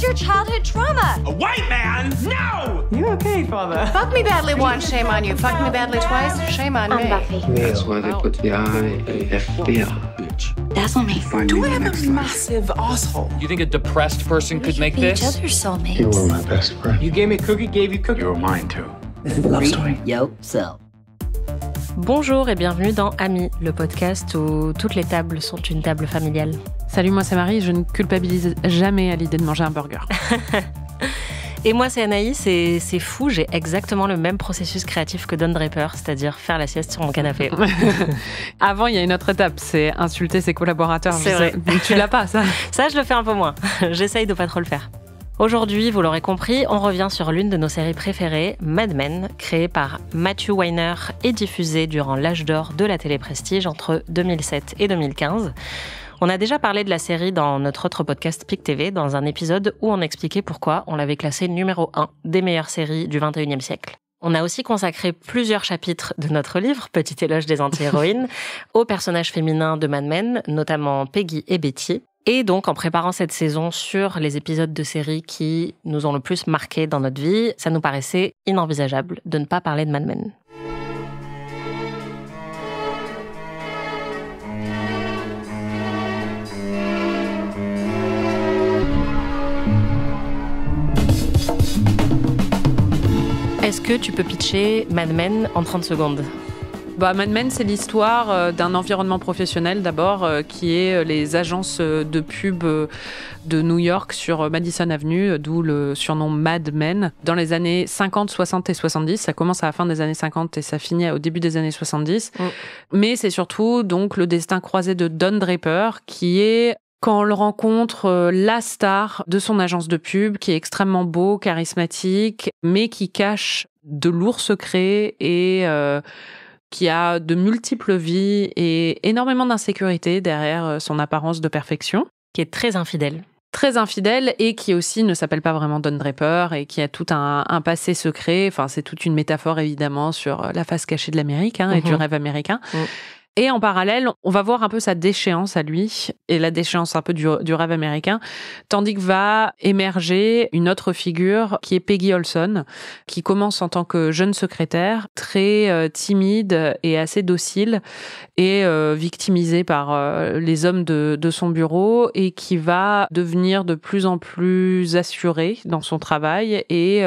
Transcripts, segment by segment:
your childhood trauma? A white man? No! You okay, father? Fuck me badly once, shame on you. Fuck me badly twice, shame on me. Buffy. That's why they put the I in FBI, bitch. Dazzle me. Do I have a massive asshole? You think a depressed person could make Each this? other's soulmates. You were my best friend. You gave me a cookie, gave you cookie. You were mine too. This is a love story. Yourself. Bonjour et bienvenue dans Amis, le podcast où toutes les tables sont une table familiale. Salut, moi c'est Marie, je ne culpabilise jamais à l'idée de manger un burger. Et moi c'est Anaïs et c'est fou, j'ai exactement le même processus créatif que Don Draper, c'est-à-dire faire la sieste sur mon canapé. Avant, il y a une autre étape, c'est insulter ses collaborateurs. C'est vrai. Tu l'as pas, ça? Ça, je le fais un peu moins. J'essaye de pas trop le faire. Aujourd'hui, vous l'aurez compris, on revient sur l'une de nos séries préférées, Mad Men, créée par Matthew Weiner et diffusée durant l'âge d'or de la télé-prestige entre 2007 et 2015. On a déjà parlé de la série dans notre autre podcast PIC TV, dans un épisode où on expliquait pourquoi on l'avait classée numéro 1 des meilleures séries du 21e siècle. On a aussi consacré plusieurs chapitres de notre livre, Petit éloge des anti-héroïnes, aux personnages féminins de Mad Men, notamment Peggy et Betty. Et donc, en préparant cette saison sur les épisodes de séries qui nous ont le plus marqué dans notre vie, ça nous paraissait inenvisageable de ne pas parler de Mad Men. Est-ce que tu peux pitcher Mad Men en 30 secondes ? Mad Men, c'est l'histoire d'un environnement professionnel d'abord, qui est les agences de pub de New York sur Madison Avenue, d'où le surnom Mad Men. Dans les années 50, 60 et 70, ça commence à la fin des années 50 et ça finit au début des années 70. Mais c'est surtout donc le destin croisé de Don Draper, qui est, quand on le rencontre, la star de son agence de pub, qui est extrêmement beau, charismatique, mais qui cache de lourds secrets et qui a de multiples vies et énormément d'insécurité derrière son apparence de perfection. Qui est très infidèle. Très infidèle et qui aussi ne s'appelle pas vraiment Don Draper et qui a tout un passé secret. Enfin, c'est toute une métaphore évidemment sur la face cachée de l'Amérique et du rêve américain. Et en parallèle, on va voir un peu sa déchéance à lui, et la déchéance un peu du rêve américain, tandis que va émerger une autre figure qui est Peggy Olson, qui commence en tant que jeune secrétaire, très timide et assez docile, et victimisée par les hommes de son bureau, et qui va devenir de plus en plus assurée dans son travail, et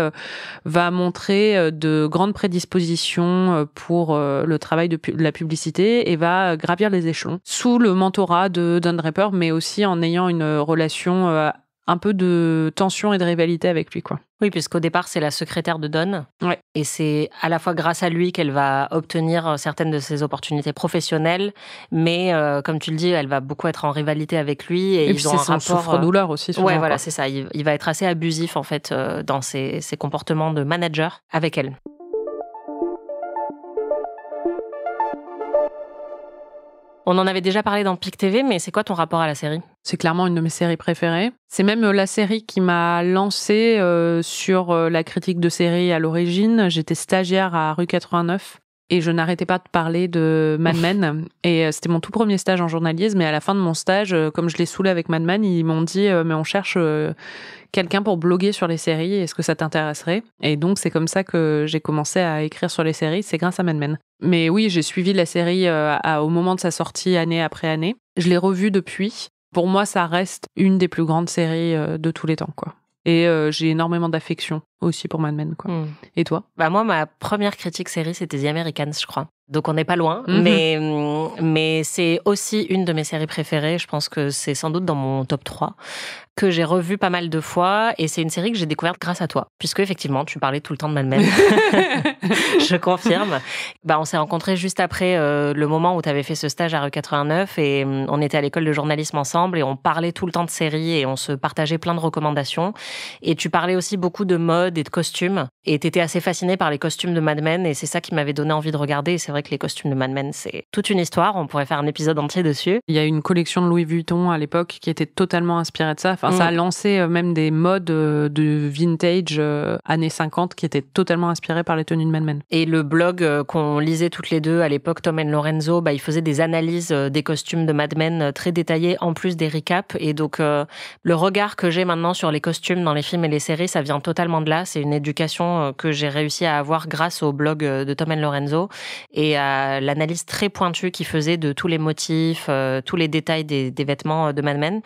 va montrer de grandes prédispositions pour le travail de la publicité, et va gravir les échelons sous le mentorat de Don Draper, mais aussi en ayant une relation un peu de tension et de rivalité avec lui, quoi. Oui, puisqu'au départ, c'est la secrétaire de Don. Ouais. Et c'est à la fois grâce à lui qu'elle va obtenir certaines de ses opportunités professionnelles, mais comme tu le dis, elle va beaucoup être en rivalité avec lui. Et ils ont un rapport... souffre-douleur aussi, souvent. Ouais, voilà, c'est ça. Il va être assez abusif, en fait, dans ses comportements de manager avec elle. On en avait déjà parlé dans PIC TV, mais c'est quoi ton rapport à la série ? C'est clairement une de mes séries préférées. C'est même la série qui m'a lancée sur la critique de séries à l'origine. J'étais stagiaire à Rue 89 et je n'arrêtais pas de parler de Mad Men. Et c'était mon tout premier stage en journalisme. Et à la fin de mon stage, comme je l'ai saoulé avec Mad Men, ils m'ont dit « Mais on cherche quelqu'un pour bloguer sur les séries. Est-ce que ça t'intéresserait ?» Et donc, c'est comme ça que j'ai commencé à écrire sur les séries. C'est grâce à Mad Men. Mais oui, j'ai suivi la série au moment de sa sortie, année après année. Je l'ai revue depuis. Pour moi, ça reste une des plus grandes séries de tous les temps, quoi. Et j'ai énormément d'affection aussi pour Mad Men, quoi. Et toi ? Moi, ma première critique série, c'était The Americans, je crois. Donc on n'est pas loin, mais c'est aussi une de mes séries préférées. Je pense que c'est sans doute dans mon top 3, que j'ai revu pas mal de fois, et c'est une série que j'ai découverte grâce à toi, puisque effectivement, tu parlais tout le temps de Mad Men. Je confirme. On s'est rencontrés juste après le moment où tu avais fait ce stage à Rue 89, et on était à l'école de journalisme ensemble, et on parlait tout le temps de séries, et on se partageait plein de recommandations. Et tu parlais aussi beaucoup de mode mode et de costumes. Et t'étais assez fascinée par les costumes de Mad Men et c'est ça qui m'avait donné envie de regarder. Et c'est vrai que les costumes de Mad Men, c'est toute une histoire. On pourrait faire un épisode entier dessus. Il y a une collection de Louis Vuitton à l'époque qui était totalement inspirée de ça. Enfin, ça a lancé même des modes de vintage années 50 qui étaient totalement inspirés par les tenues de Mad Men. Et le blog qu'on lisait toutes les deux à l'époque, Tom and Lorenzo, il faisait des analyses des costumes de Mad Men très détaillées en plus des recaps. Et donc, le regard que j'ai maintenant sur les costumes dans les films et les séries, ça vient totalement de là. C'est une éducation que j'ai réussi à avoir grâce au blog de Tom and Lorenzo et à l'analyse très pointue qu'il faisait de tous les motifs, tous les détails des vêtements de Mad Men.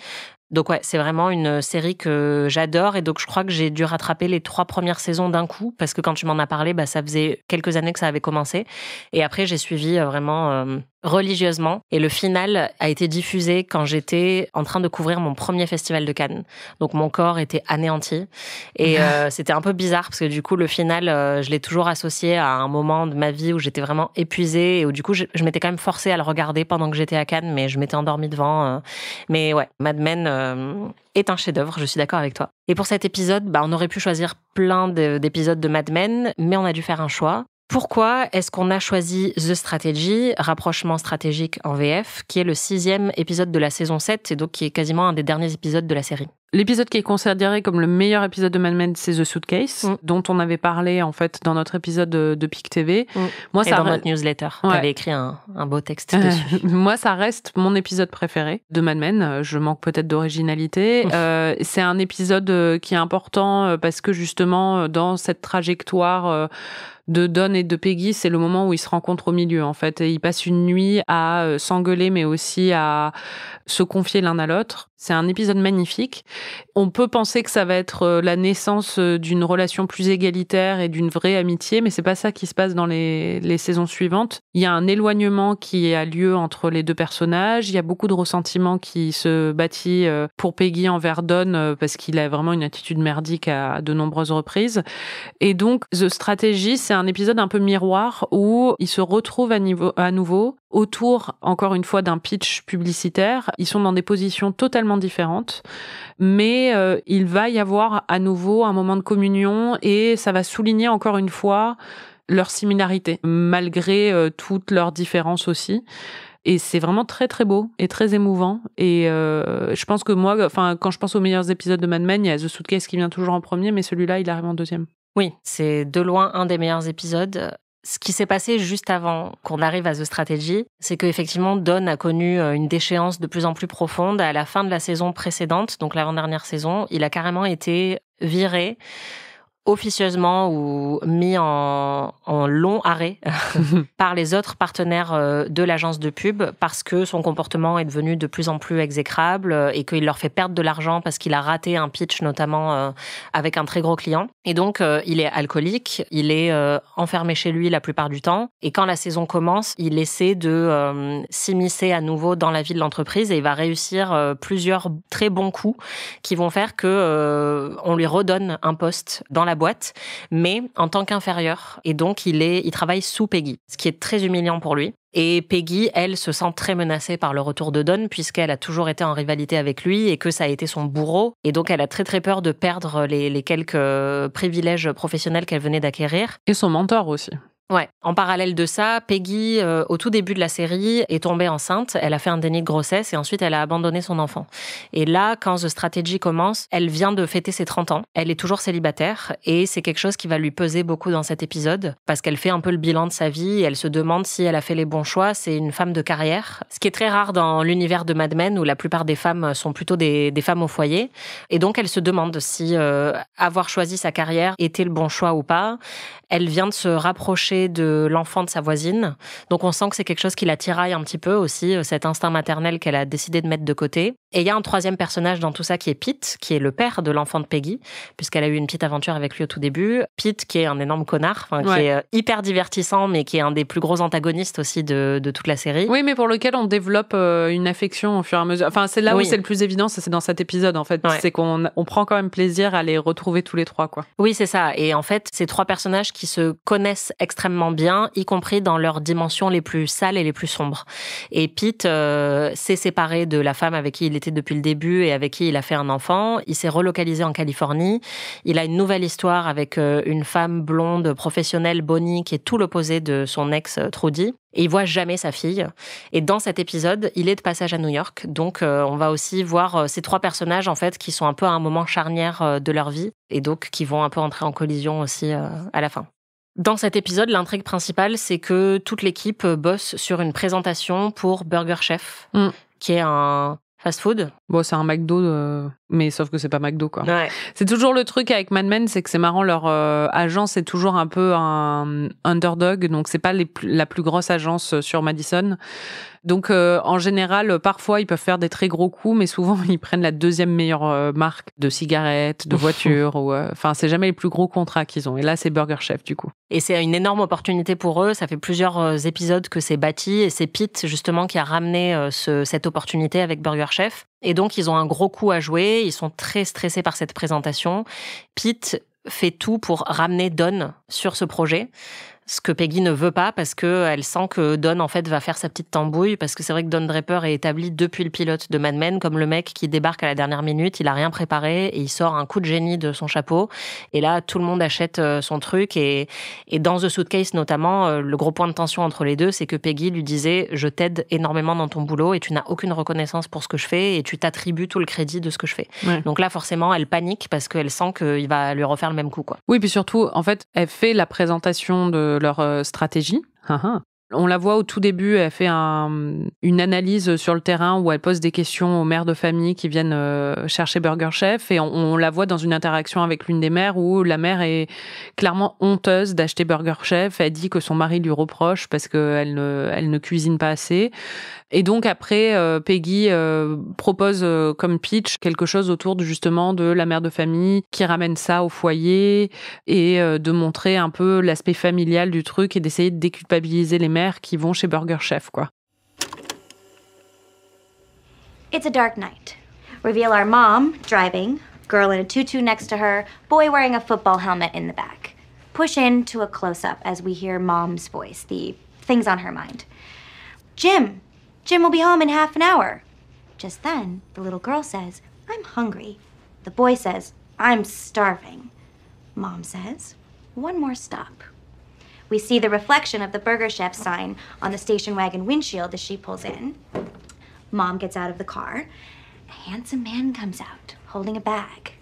Donc ouais, c'est vraiment une série que j'adore et donc je crois que j'ai dû rattraper les 3 premières saisons d'un coup parce que quand tu m'en as parlé, ça faisait quelques années que ça avait commencé et après j'ai suivi vraiment religieusement et le final a été diffusé quand j'étais en train de couvrir mon premier festival de Cannes. Donc mon corps était anéanti et c'était un peu bizarre parce que du coup le final je l'ai toujours associé à un moment de ma vie où j'étais vraiment épuisée et où du coup je m'étais quand même forcée à le regarder pendant que j'étais à Cannes mais je m'étais endormie devant mais ouais, Mad Men est un chef-d'œuvre, je suis d'accord avec toi. Et pour cet épisode, on aurait pu choisir plein d'épisodes de Mad Men, mais on a dû faire un choix. Pourquoi est-ce qu'on a choisi The Strategy, rapprochement stratégique en VF, qui est le 6e épisode de la saison 7 et donc qui est quasiment un des derniers épisodes de la série? L'épisode qui est considéré comme le meilleur épisode de Mad Men, c'est The Suitcase, dont on avait parlé en fait dans notre épisode de PIC TV. Moi, et dans notre newsletter, t'avais écrit un beau texte dessus. Moi, ça reste mon épisode préféré de Mad Men. Je manque peut-être d'originalité. C'est un épisode qui est important parce que justement, dans cette trajectoire de Don et de Peggy, c'est le moment où ils se rencontrent au milieu, en fait. Et ils passent une nuit à s'engueuler, mais aussi à se confier l'un à l'autre. C'est un épisode magnifique. On peut penser que ça va être la naissance d'une relation plus égalitaire et d'une vraie amitié, mais c'est pas ça qui se passe dans les saisons suivantes. Il y a un éloignement qui a lieu entre les deux personnages. Il y a beaucoup de ressentiment qui se bâtit pour Peggy envers Don parce qu'il a vraiment une attitude merdique à de nombreuses reprises. Et donc, The Strategy, c'est un épisode un peu miroir où ils se retrouvent à nouveau autour, encore une fois, d'un pitch publicitaire. Ils sont dans des positions totalement différentes, mais il va y avoir à nouveau un moment de communion et ça va souligner encore une fois leur similarité, malgré toutes leurs différences aussi. Et c'est vraiment très très beau et très émouvant. Et je pense que moi, quand je pense aux meilleurs épisodes de Mad Men, il y a The Suitcase qui vient toujours en premier, mais celui-là, il arrive en deuxième. Oui, c'est de loin un des meilleurs épisodes. Ce qui s'est passé juste avant qu'on arrive à The Strategy, c'est qu'effectivement, Don a connu une déchéance de plus en plus profonde. À la fin de la saison précédente, donc l'avant-dernière saison, il a carrément été viré officieusement ou mis en long arrêt par les autres partenaires de l'agence de pub parce que son comportement est devenu de plus en plus exécrable et qu'il leur fait perdre de l'argent parce qu'il a raté un pitch notamment avec un très gros client. Et donc, il est alcoolique, il est enfermé chez lui la plupart du temps. Et quand la saison commence, il essaie de s'immiscer à nouveau dans la vie de l'entreprise et il va réussir plusieurs très bons coups qui vont faire que on lui redonne un poste dans la boîte, mais en tant qu'inférieur. Et donc, il travaille sous Peggy, ce qui est très humiliant pour lui. Et Peggy, elle, se sent très menacée par le retour de Don, puisqu'elle a toujours été en rivalité avec lui et que ça a été son bourreau. Et donc, elle a très très peur de perdre les quelques privilèges professionnels qu'elle venait d'acquérir. Et son mentor aussi. Ouais. En parallèle de ça, Peggy, au tout début de la série, est tombée enceinte. Elle a fait un déni de grossesse et ensuite elle a abandonné son enfant. Et là, quand The Strategy commence, elle vient de fêter ses 30 ans. Elle est toujours célibataire et c'est quelque chose qui va lui peser beaucoup dans cet épisode parce qu'elle fait un peu le bilan de sa vie et elle se demande si elle a fait les bons choix. C'est une femme de carrière, ce qui est très rare dans l'univers de Mad Men où la plupart des femmes sont plutôt des femmes au foyer. Et donc, elle se demande si avoir choisi sa carrière était le bon choix ou pas. Elle vient de se rapprocher de l'enfant de sa voisine. Donc, on sent que c'est quelque chose qui la tiraille un petit peu aussi, cet instinct maternel qu'elle a décidé de mettre de côté. Et il y a un troisième personnage dans tout ça qui est Pete, qui est le père de l'enfant de Peggy, puisqu'elle a eu une petite aventure avec lui au tout début. Pete, qui est un énorme connard, qui est hyper divertissant, mais qui est un des plus gros antagonistes aussi de toute la série. Oui, mais pour lequel on développe une affection au fur et à mesure. Enfin, c'est là où c'est le plus évident, c'est dans cet épisode, en fait. Ouais. C'est qu'on prend quand même plaisir à les retrouver tous les trois, quoi. Oui, c'est ça. Et en fait, ces trois personnages qui se connaissent extrêmement bien, y compris dans leurs dimensions les plus sales et les plus sombres. Et Pete s'est séparé de la femme avec qui il il était depuis le début et avec qui il a fait un enfant. Il s'est relocalisé en Californie. Il a une nouvelle histoire avec une femme blonde professionnelle, Bonnie, qui est tout l'opposé de son ex Trudy. Et il voit jamais sa fille. Et dans cet épisode, il est de passage à New York. Donc, on va aussi voir ces 3 personnages, en fait, qui sont un peu à un moment charnière de leur vie. Et donc, qui vont un peu entrer en collision aussi à la fin. Dans cet épisode, l'intrigue principale, c'est que toute l'équipe bosse sur une présentation pour Burger Chef, qui est un fast-food. Bon, c'est un McDo, mais sauf que c'est pas McDo, quoi. Ouais. C'est toujours le truc avec Mad Men, c'est que c'est marrant, leur agence est toujours un peu un underdog, donc c'est pas la plus grosse agence sur Madison. Donc, en général, parfois, ils peuvent faire des très gros coups, mais souvent, ils prennent la 2e meilleure marque de cigarettes, de voitures, ou enfin, c'est jamais les plus gros contrats qu'ils ont. Et là, c'est Burger Chef, du coup. Et c'est une énorme opportunité pour eux. Ça fait plusieurs épisodes que c'est bâti, et c'est Pete, justement, qui a ramené cette opportunité avec Burger Chef. Et donc, ils ont un gros coup à jouer. Ils sont très stressés par cette présentation. Pete fait tout pour ramener Don sur ce projet. Ce que Peggy ne veut pas parce qu'elle sent que Don, en fait, va faire sa petite tambouille. Parce que c'est vrai que Don Draper est établi depuis le pilote de Mad Men comme le mec qui débarque à la dernière minute. Il a rien préparé et il sort un coup de génie de son chapeau. Et là, tout le monde achète son truc. Et dans The Suitcase, notamment, le gros point de tension entre les deux, c'est que Peggy lui disait « Je t'aide énormément dans ton boulot et tu n'as aucune reconnaissance pour ce que je fais et tu t'attribues tout le crédit de ce que je fais. Ouais. » Donc là, forcément, elle panique parce qu'elle sent qu'il va lui refaire le même coup, quoi. Oui, puis surtout, en fait, elle fait la présentation de leur stratégie. On la voit au tout début, elle fait une analyse sur le terrain où elle pose des questions aux mères de famille qui viennent chercher Burger Chef, et on la voit dans une interaction avec l'une des mères où la mère est clairement honteuse d'acheter Burger Chef. Elle dit que son mari lui reproche parce qu'elle ne cuisine pas assez. Et donc après, Peggy propose comme pitch quelque chose autour justement de la mère de famille qui ramène ça au foyer et de montrer un peu l'aspect familial du truc et d'essayer de déculpabiliser les mères qui vont chez Burger Chef, quoi. It's a dark night. Reveal our mom driving, girl in a tutu next to her, boy wearing a football helmet in the back. Push in to a close-up as we hear mom's voice, the things on her mind. Jim will be home in half an hour. Just then, the little girl says, I'm hungry. The boy says, I'm starving. Mom says, one more stop. We see the reflection of the Burger Chef sign on the station wagon windshield as she pulls in. Mom gets out of the car. A handsome man comes out, holding a bag.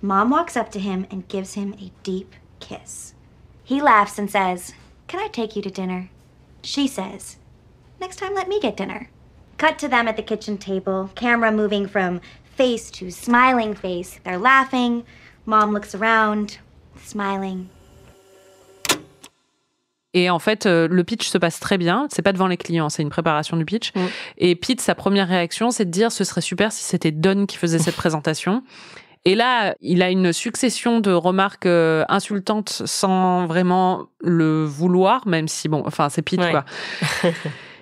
Mom walks up to him and gives him a deep kiss. He laughs and says, Can I take you to dinner? She says, Next time let me get dinner. Cut to them at the kitchen table, camera moving from face to smiling face. They're laughing. Mom looks around, smiling. Et en fait, le pitch se passe très bien. C'est pas devant les clients, c'est une préparation du pitch. Et Pete, sa première réaction, c'est de dire ce serait super si c'était Don qui faisait cette présentation. Et là, il a une succession de remarques insultantes sans vraiment le vouloir, même si, bon, enfin, c'est Pete, quoi.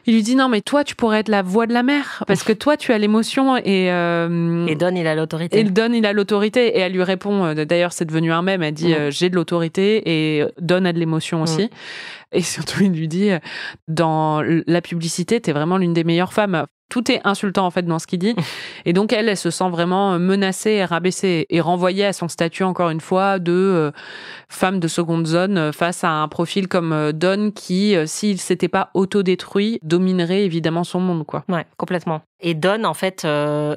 Il lui dit non, mais toi, tu pourrais être la voix de la mère parce que toi, tu as l'émotion et Don, il a l'autorité. Et Don, il a l'autorité. Et elle lui répond, d'ailleurs, c'est devenu un mème, elle dit j'ai de l'autorité et Don a de l'émotion aussi. Et surtout, il lui dit dans la publicité, t'es vraiment l'une des meilleures femmes. Tout est insultant en fait dans ce qu'il dit. Et donc elle se sent vraiment menacée et rabaissée et renvoyée à son statut encore une fois de femme de seconde zone face à un profil comme Don qui, s'il s'était pas autodétruit, dominerait évidemment son monde, quoi. Ouais, complètement. Et Don, en fait,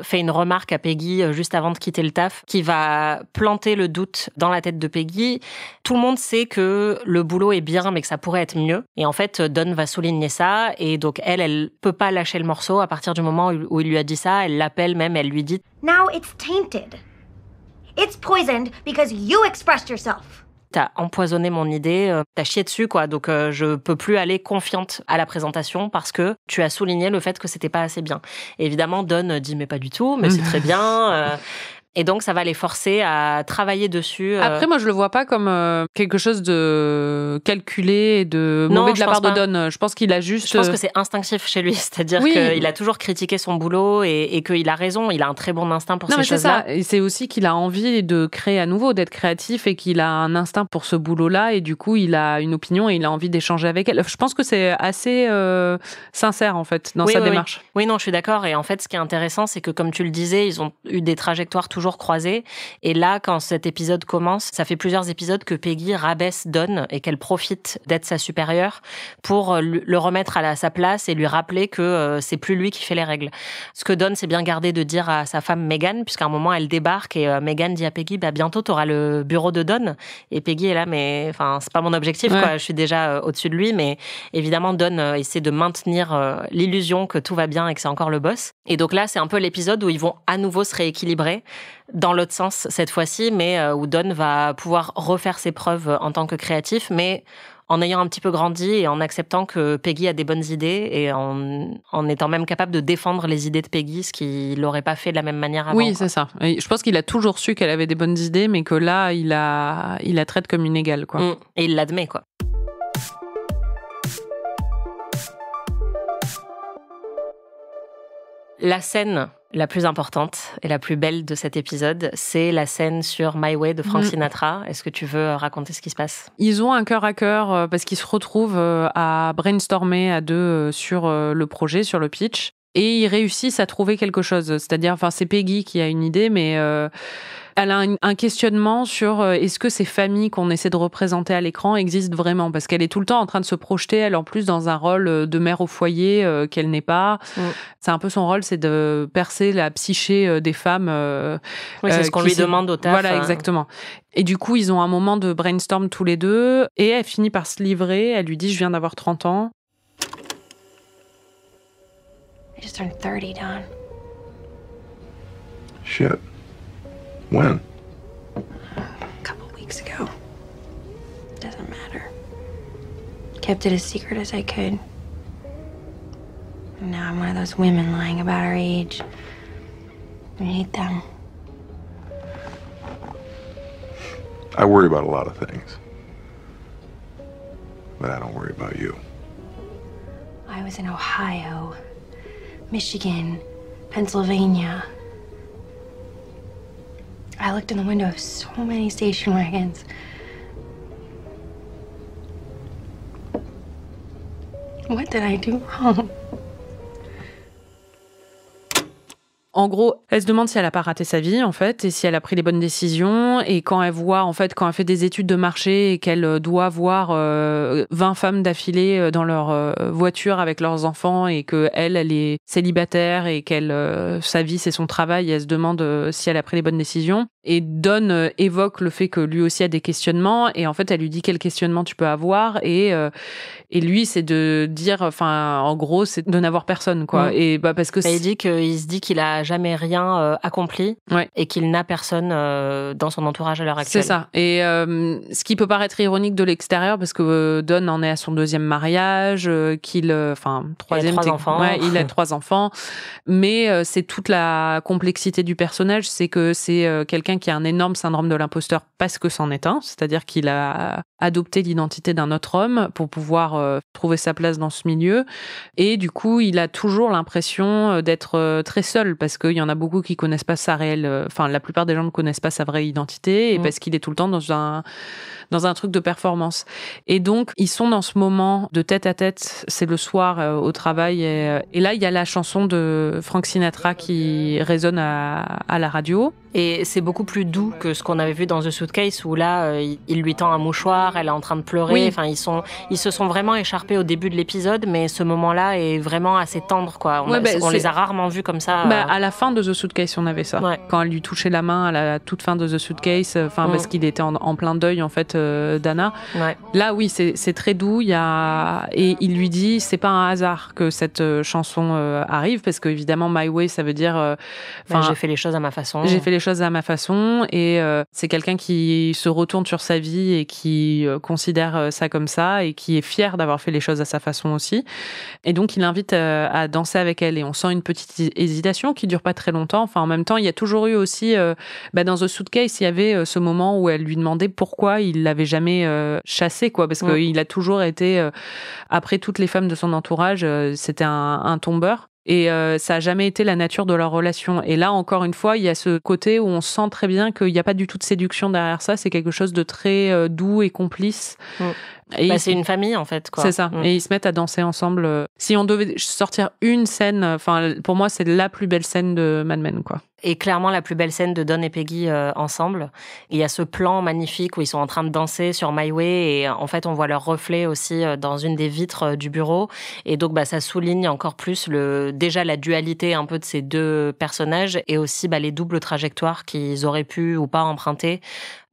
fait une remarque à Peggy juste avant de quitter le taf qui va planter le doute dans la tête de Peggy. Tout le monde sait que le boulot est bien, mais que ça pourrait être mieux. Et en fait, Don va souligner ça. Et donc, elle peut pas lâcher le morceau. À partir du moment où il lui a dit ça, elle l'appelle même, elle lui dit « Now it's tainted. It's poisoned because you expressed yourself. » T'as empoisonné mon idée, t'as chié dessus, quoi. Donc, je peux plus aller confiante à la présentation parce que tu as souligné le fait que c'était pas assez bien. Et évidemment, Don dit, mais pas du tout, mais c'est très bien. Et donc, ça va les forcer à travailler dessus. Après, moi, je le vois pas comme quelque chose de calculé et de mauvais de la part de Don. Je pense qu'il a juste... Je pense que c'est instinctif chez lui. C'est-à-dire qu'il a toujours critiqué son boulot et qu'il a raison. Il a un très bon instinct pour ces choses-là. C'est ça. Et c'est aussi qu'il a envie de créer à nouveau, d'être créatif et qu'il a un instinct pour ce boulot-là. Et du coup, il a une opinion et il a envie d'échanger avec elle. Je pense que c'est assez sincère, en fait, dans sa démarche. Oui, non, je suis d'accord. Et en fait, ce qui est intéressant, c'est que, comme tu le disais, ils ont eu des trajectoires toujours croisées. Et là, quand cet épisode commence, ça fait plusieurs épisodes que Peggy rabaisse Don et qu'elle profite d'être sa supérieure pour le remettre à sa place et lui rappeler que c'est plus lui qui fait les règles. Ce que Don s'est bien gardé de dire à sa femme Megan, puisqu'à un moment, elle débarque et Megan dit à Peggy, bientôt, t'auras le bureau de Don. Et Peggy est là, mais enfin, c'est pas mon objectif, quoi. Je suis déjà au-dessus de lui, mais évidemment, Don essaie de maintenir l'illusion que tout va bien et que c'est encore le boss. Et donc là, c'est un peu l'épisode où ils vont à nouveau se rééquilibrer dans l'autre sens cette fois-ci, mais où Don va pouvoir refaire ses preuves en tant que créatif, mais en ayant un petit peu grandi et en acceptant que Peggy a des bonnes idées et en étant même capable de défendre les idées de Peggy, ce qu'il n'aurait pas fait de la même manière avant. Oui, c'est ça. Et je pense qu'il a toujours su qu'elle avait des bonnes idées, mais que là, il la traite comme une égale, quoi. Et il l'admet, quoi. La scène la plus importante et la plus belle de cet épisode, c'est la scène sur My Way de Frank Sinatra. Est-ce que tu veux raconter ce qui se passe ? Ils ont un cœur à cœur parce qu'ils se retrouvent à brainstormer à deux sur le projet, sur le pitch. Et ils réussissent à trouver quelque chose. C'est-à-dire, enfin, c'est Peggy qui a une idée, mais elle a un questionnement sur est-ce que ces familles qu'on essaie de représenter à l'écran existent vraiment ? Parce qu'elle est tout le temps en train de se projeter, elle en plus, dans un rôle de mère au foyer qu'elle n'est pas. C'est un peu son rôle, c'est de percer la psyché des femmes. Oui, c'est ce qu'on lui demande au taf. Voilà, exactement. Et du coup, ils ont un moment de brainstorm tous les deux, et elle finit par se livrer. Elle lui dit, je viens d'avoir 30 ans. I just turned 30, Don. Shit. When? A couple weeks ago. Doesn't matter. Kept it as secret as I could. And now I'm one of those women lying about her age. I hate them. I worry about a lot of things. But I don't worry about you. I was in Ohio, Michigan, Pennsylvania. I looked in the window of so many station wagons. What did I do wrong? En gros, elle se demande si elle a pas raté sa vie, en fait, et si elle a pris les bonnes décisions. Et quand elle voit, en fait, quand elle fait des études de marché et qu'elle doit voir 20 femmes d'affilée dans leur voiture avec leurs enfants et que elle est célibataire et qu'elle sa vie c'est son travail, elle se demande si elle a pris les bonnes décisions. Et Don évoque le fait que lui aussi a des questionnements et en fait elle lui dit quel questionnement tu peux avoir et lui c'est de dire, enfin en gros c'est de n'avoir personne quoi. Et parce que il dit qu'il se dit qu'il a jamais rien accompli et qu'il n'a personne dans son entourage à l'heure actuelle. C'est ça. Et ce qui peut paraître ironique de l'extérieur parce que Don en est à son deuxième mariage, troisième. Il a 3 enfants. Ouais, il a 3 enfants. Mais c'est toute la complexité du personnage, c'est que c'est quelqu'un qui a un énorme syndrome de l'imposteur parce que c'en est un, c'est-à-dire qu'il a adopté l'identité d'un autre homme pour pouvoir trouver sa place dans ce milieu. Et du coup, il a toujours l'impression d'être très seul parce qu'il y en a beaucoup qui connaissent pas sa réelle... Enfin, la plupart des gens ne connaissent pas sa vraie identité et parce qu'il est tout le temps dans un truc de performance. Et donc, ils sont dans ce moment de tête-à-tête, c'est le soir au travail. Et là, il y a la chanson de Frank Sinatra qui résonne à la radio. Et c'est beaucoup plus doux que ce qu'on avait vu dans The Suitcase où là, il lui tend un mouchoir, elle est en train de pleurer. Oui. Enfin, ils se sont vraiment écharpés au début de l'épisode, mais ce moment-là est vraiment assez tendre, quoi. On les a rarement vus comme ça. À la fin de The Suitcase, on avait ça. Ouais. Quand elle lui touchait la main à la toute fin de The Suitcase, parce qu'il était en plein deuil, en fait, d'Anna. Ouais. Là, oui, c'est très doux. Et il lui dit, c'est pas un hasard que cette chanson arrive, parce qu'évidemment, My Way, ça veut dire... j'ai fait les choses à ma façon. J'ai fait les les choses à ma façon et c'est quelqu'un qui se retourne sur sa vie et qui considère ça comme ça et qui est fier d'avoir fait les choses à sa façon aussi. Et donc, il l'invite à danser avec elle et on sent une petite hésitation qui dure pas très longtemps. Enfin, en même temps, il y a toujours eu aussi, dans The Suitcase, il y avait ce moment où elle lui demandait pourquoi il l'avait jamais chassé, quoi, parce qu'il a toujours été, après toutes les femmes de son entourage, c'était un tombeur. Et ça a jamais été la nature de leur relation. Et là, encore une fois, il y a ce côté où on sent très bien qu'il n'y a pas du tout de séduction derrière ça. C'est quelque chose de très doux et complice. Et c'est une famille, en fait, quoi. C'est ça. Et ils se mettent à danser ensemble. Si on devait sortir une scène, enfin, pour moi, c'est la plus belle scène de Mad Men, quoi. Et clairement, la plus belle scène de Don et Peggy ensemble. Il y a ce plan magnifique où ils sont en train de danser sur My Way et en fait, on voit leur reflet aussi dans une des vitres du bureau. Et donc, ça souligne encore plus déjà la dualité un peu de ces deux personnages et aussi les doubles trajectoires qu'ils auraient pu ou pas emprunter.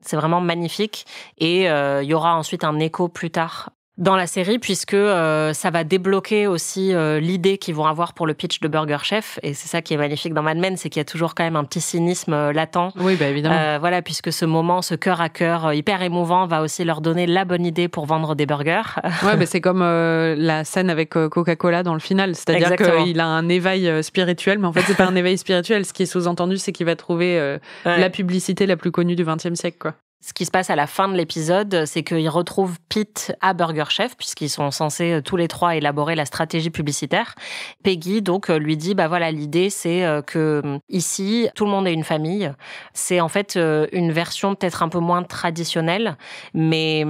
C'est vraiment magnifique. Et il y aura ensuite un écho plus tard dans la série, puisque ça va débloquer aussi l'idée qu'ils vont avoir pour le pitch de Burger Chef. Et c'est ça qui est magnifique dans Mad Men, c'est qu'il y a toujours quand même un petit cynisme latent. Oui, évidemment. Voilà, puisque ce moment, ce cœur à cœur hyper émouvant va aussi leur donner la bonne idée pour vendre des burgers. Ouais, c'est comme la scène avec Coca-Cola dans le final. C'est-à-dire qu'il a un éveil spirituel, mais en fait, c'est pas un éveil spirituel. Ce qui est sous-entendu, c'est qu'il va trouver la publicité la plus connue du XXe siècle, quoi. Ce qui se passe à la fin de l'épisode, c'est qu'ils retrouvent Pete à Burger Chef, puisqu'ils sont censés tous les trois élaborer la stratégie publicitaire. Peggy, donc, lui dit, voilà, l'idée, c'est que ici, tout le monde est une famille. C'est en fait une version peut-être un peu moins traditionnelle, mais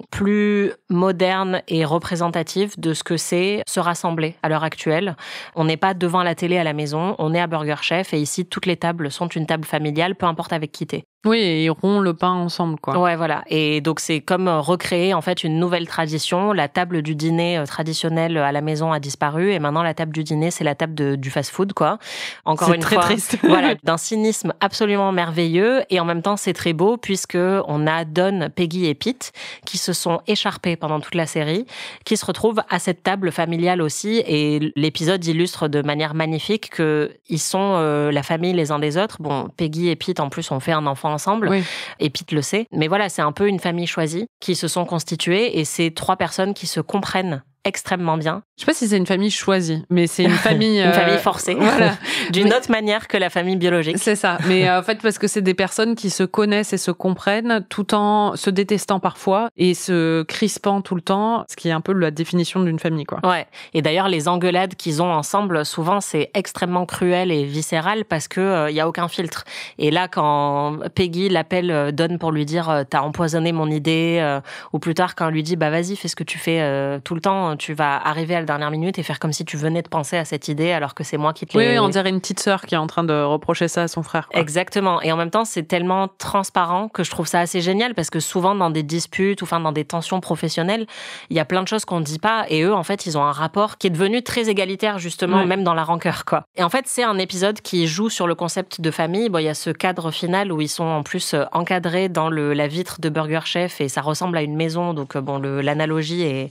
plus moderne et représentative de ce que c'est se rassembler à l'heure actuelle. On n'est pas devant la télé à la maison, on est à Burger Chef, et ici, toutes les tables sont une table familiale, peu importe avec qui t'es. Oui, et ils rompt le pain ensemble, quoi. Ouais, voilà. Et donc, c'est comme recréer, en fait, une nouvelle tradition. La table du dîner traditionnelle à la maison a disparu. Et maintenant, la table du dîner, c'est la table du fast-food, quoi. Encore une fois. C'est très triste. Voilà. D'un cynisme absolument merveilleux. Et en même temps, c'est très beau puisque on a Don, Peggy et Pete qui se sont écharpés pendant toute la série, qui se retrouvent à cette table familiale aussi. Et l'épisode illustre de manière magnifique qu'ils sont la famille les uns des autres. Bon, Peggy et Pete, en plus, ont fait un enfant ensemble. Oui. Et Pete le sait. Mais voilà, c'est un peu une famille choisie qui se sont constituées et c'est trois personnes qui se comprennent extrêmement bien. Je sais pas si c'est une famille choisie, mais c'est une famille... une famille forcée. Voilà. D'une autre manière que la famille biologique. C'est ça. Mais en fait, parce que c'est des personnes qui se connaissent et se comprennent tout en se détestant parfois et se crispant tout le temps, ce qui est un peu la définition d'une famille, quoi. Ouais. Et d'ailleurs, les engueulades qu'ils ont ensemble, souvent, c'est extrêmement cruel et viscéral parce que y a aucun filtre. Et là, quand Peggy l'appelle Don pour lui dire t'as empoisonné mon idée, ou plus tard quand elle lui dit vas-y, fais ce que tu fais tout le temps, tu vas arriver à la dernière minute et faire comme si tu venais de penser à cette idée alors que c'est moi qui te l'ai... Oui, on dirait une petite sœur qui est en train de reprocher ça à son frère, quoi. Exactement. Et en même temps, c'est tellement transparent que je trouve ça assez génial parce que souvent dans des disputes ou dans des tensions professionnelles, il y a plein de choses qu'on ne dit pas et eux, en fait, ils ont un rapport qui est devenu très égalitaire justement, même dans la rancœur, quoi. Et en fait, c'est un épisode qui joue sur le concept de famille. Bon, il y a ce cadre final où ils sont en plus encadrés dans la vitre de Burger Chef et ça ressemble à une maison, donc l'analogie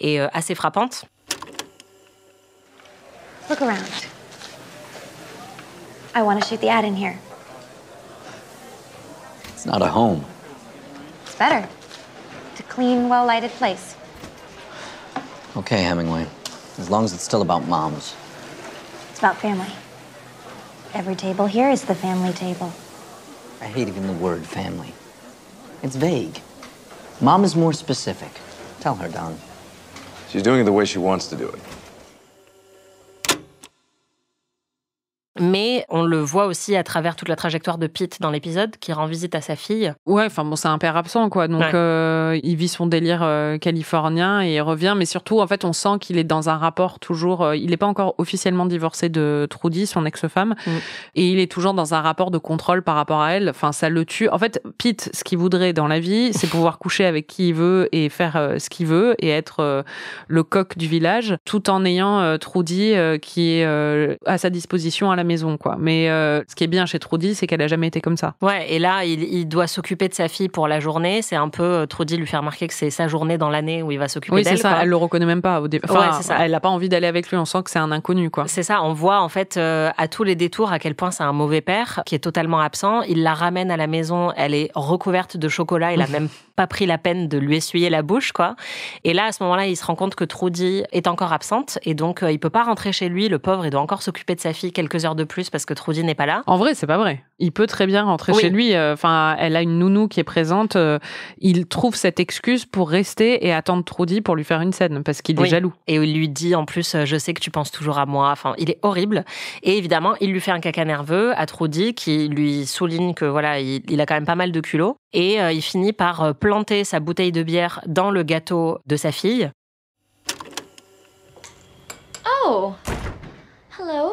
est assez frappante. Look around. I want to shoot the ad in here. It's not a home. It's better. It's a clean, well-lighted place. Okay, Hemingway. As long as it's still about moms. It's about family. Every table here is the family table. I hate even the word family. It's vague. Mom is more specific. Tell her, Don. She's doing it the way she wants to do it. Mais on le voit aussi à travers toute la trajectoire de Pete dans l'épisode, qui rend visite à sa fille. Ouais, c'est un père absent, quoi. Donc, il vit son délire californien et il revient. Mais surtout, en fait, on sent qu'il est dans un rapport toujours... il n'est pas encore officiellement divorcé de Trudy, son ex-femme. Et il est toujours dans un rapport de contrôle par rapport à elle. Enfin, ça le tue. En fait, Pete, ce qu'il voudrait dans la vie, c'est pouvoir coucher avec qui il veut et faire ce qu'il veut et être le coq du village, tout en ayant Trudy qui est à sa disposition à la maison. maison, quoi. Mais ce qui est bien chez Trudy, c'est qu'elle a jamais été comme ça. Ouais, et là, il doit s'occuper de sa fille pour la journée. C'est un peu, Trudy lui fait remarquer que c'est sa journée dans l'année où il va s'occuper d'elle. Oui, c'est ça. Quoi. Elle le reconnaît même pas au début. Enfin, ouais, c'est ça. Elle n'a pas envie d'aller avec lui. On sent que c'est un inconnu, quoi. C'est ça. On voit, en fait, à tous les détours à quel point c'est un mauvais père qui est totalement absent. Il la ramène à la maison. Elle est recouverte de chocolat. Il a même pas pris la peine de lui essuyer la bouche, quoi. Et là, à ce moment-là, il se rend compte que Trudy est encore absente. Et donc, il peut pas rentrer chez lui. Le pauvre, il doit encore s'occuper de sa fille quelques heures de plus parce que Trudy n'est pas là. En vrai, c'est pas vrai. Il peut très bien rentrer chez lui. Enfin, elle a une nounou qui est présente. Il trouve cette excuse pour rester et attendre Trudy pour lui faire une scène parce qu'il est jaloux. Et il lui dit en plus, je sais que tu penses toujours à moi. Enfin, il est horrible. Et évidemment, il lui fait un caca nerveux à Trudy qui lui souligne que voilà, il a quand même pas mal de culot. Et il finit par planter sa bouteille de bière dans le gâteau de sa fille. Oh, hello.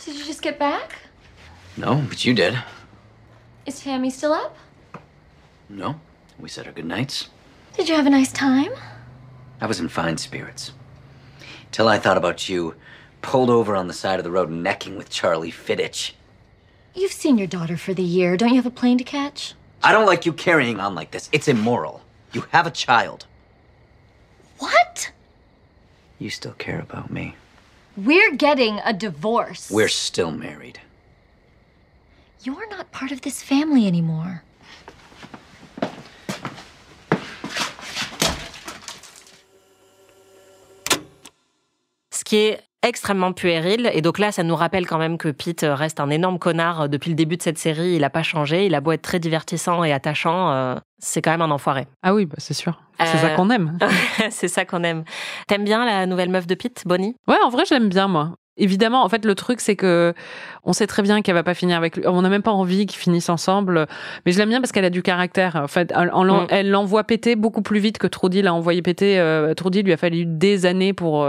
Did you just get back? No, but you did. Is Tammy still up? No, we said our good nights. Did you have a nice time? I was in fine spirits. Till I thought about you pulled over on the side of the road necking with Charlie Fittich. You've seen your daughter for the year. Don't you have a plane to catch? I don't like you carrying on like this. It's immoral. You have a child. What? You still care about me. We're getting a divorce. We're still married. You're not part of this family anymore. Ce qui est extrêmement puéril. Et donc là, ça nous rappelle quand même que Pete reste un énorme connard depuis le début de cette série. Il n'a pas changé. Il a beau être très divertissant et attachant, c'est quand même un enfoiré. Ah oui, bah c'est sûr. C'est ça qu'on aime. C'est ça qu'on aime. T'aimes bien la nouvelle meuf de Pete, Bonnie ? Ouais, en vrai, je l'aime bien, moi. Évidemment, en fait, le truc, c'est que on sait très bien qu'elle va pas finir avec lui. On n'a même pas envie qu'ils finissent ensemble. Mais je l'aime bien parce qu'elle a du caractère. En fait, elle l'envoie péter beaucoup plus vite que Trudy l'a envoyé péter. Trudy lui a fallu des années pour